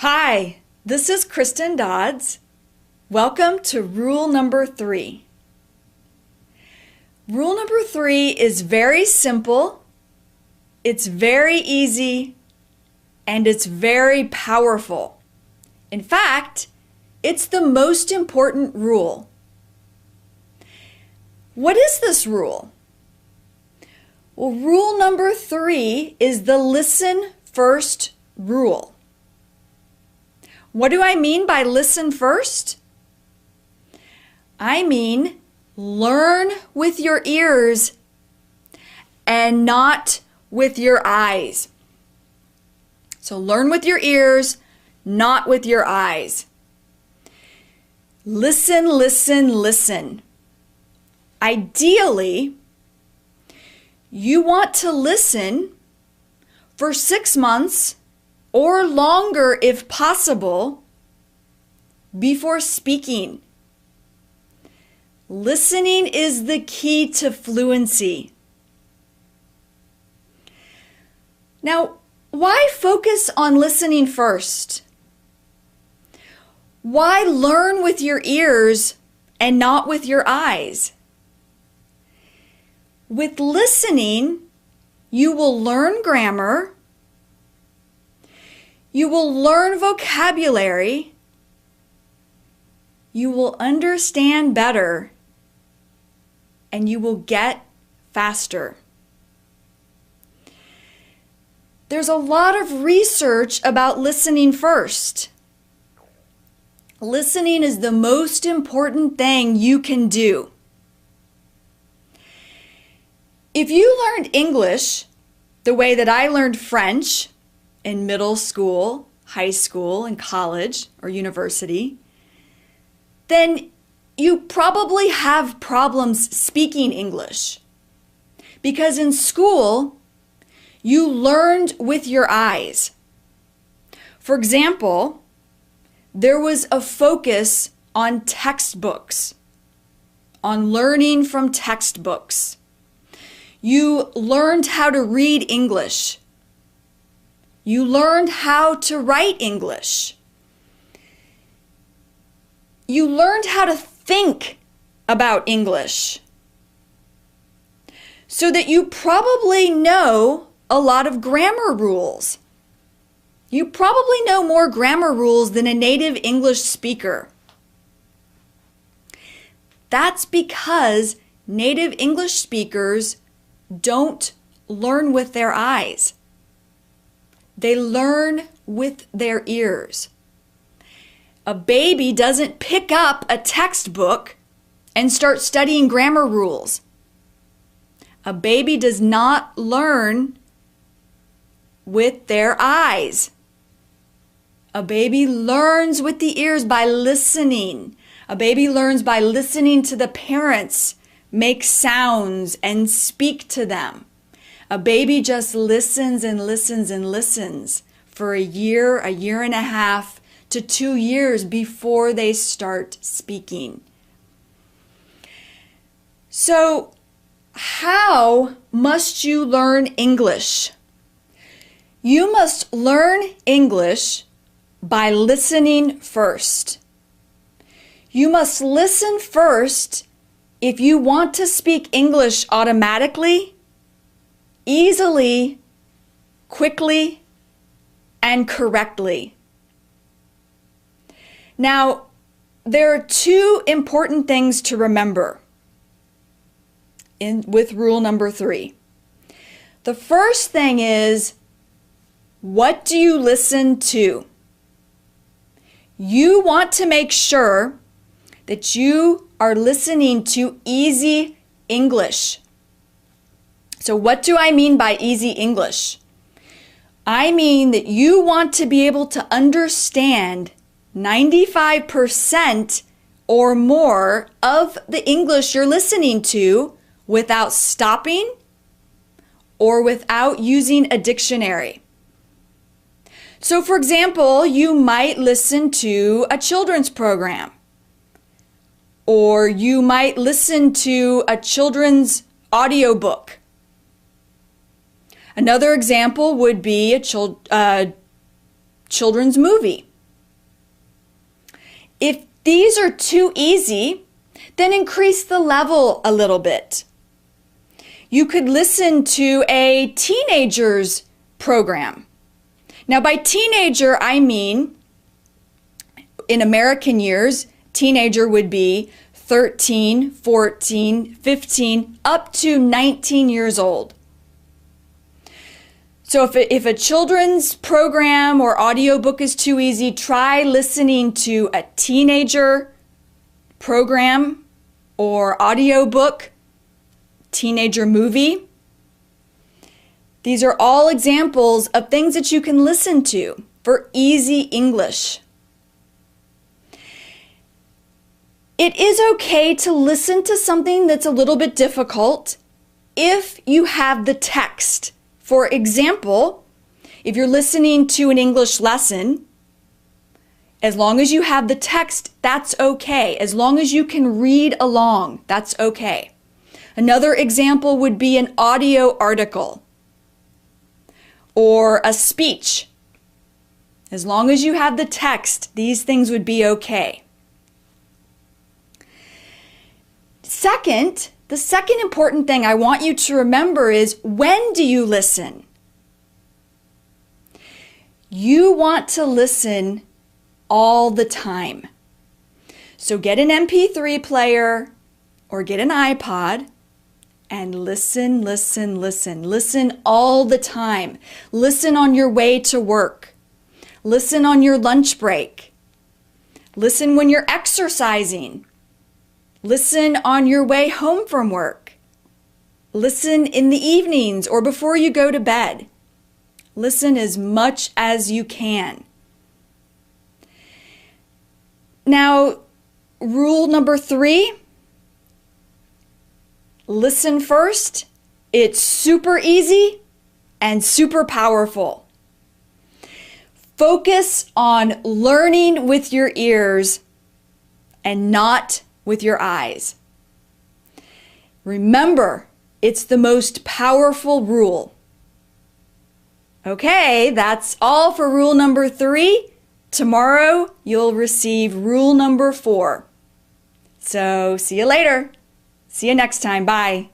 Hi, this is Kristen Dodds. Welcome to rule number 3. Rule number 3 is very simple, it's very easy, and it's very powerful. In fact, it's the most important rule. What is this rule? Well, rule number 3 is the listen first rule. What do I mean by listen first? I mean learn with your ears and not with your eyes. So learn with your ears, not with your eyes. Listen, listen, listen. Ideally, you want to listen for 6 months or longer if possible before speaking. Listening is the key to fluency. Now, why focus on listening first? Why learn with your ears and not with your eyes? With listening, you will learn grammar, you will learn vocabulary, you will understand better, and you will get faster. There's a lot of research about listening first. Listening is the most important thing you can do. If you learned English the way that I learned French in middle school, high school, and college or university, then you probably have problems speaking English. Because in school, you learned with your eyes. For example, there was a focus on textbooks, on learning from textbooks. You learned how to read English. You learned how to write English. You learned how to think about English. So that you probably know a lot of grammar rules. You probably know more grammar rules than a native English speaker. That's because native English speakers don't learn with their eyes. They learn with their ears. A baby doesn't pick up a textbook and start studying grammar rules. A baby does not learn with their eyes. A baby learns with the ears by listening. A baby learns by listening to the parents make sounds and speak to them. A baby just listens and listens and listens for a year and a half to 2 years before they start speaking. So, how must you learn English? You must learn English by listening first. You must listen first if you want to speak English automatically, easily, quickly, and correctly. Now, there are 2 important things to remember with rule number 3. The first thing is, what do you listen to? You want to make sure that you are listening to easy English. So what do I mean by easy English? I mean that you want to be able to understand 95% or more of the English you're listening to without stopping or without using a dictionary. So for example, you might listen to a children's program, or you might listen to a children's audiobook. Another example would be a children's movie. If these are too easy, then increase the level a little bit. You could listen to a teenager's program. Now, by teenager, I mean, in American years, teenager would be 13, 14, 15, up to 19 years old. So if a children's program or audiobook is too easy, try listening to a teenager program or audiobook, teenager movie. These are all examples of things that you can listen to for easy English. It is okay to listen to something that's a little bit difficult if you have the text. For example, if you're listening to an English lesson, as long as you have the text, that's okay. As long as you can read along, that's okay. Another example would be an audio article or a speech. As long as you have the text, these things would be okay. Second, the second important thing I want you to remember is, when do you listen? You want to listen all the time. So get an MP3 player or get an iPod and listen, listen, listen. Listen all the time. Listen on your way to work. Listen on your lunch break. Listen when you're exercising. Listen on your way home from work. Listen in the evenings or before you go to bed. Listen as much as you can. Now, rule number 3, listen first. It's super easy and super powerful. Focus on learning with your ears and not with your eyes. Remember, it's the most powerful rule. Okay, that's all for rule number 3. Tomorrow, you'll receive rule number 4. So, see you later. See you next time. Bye.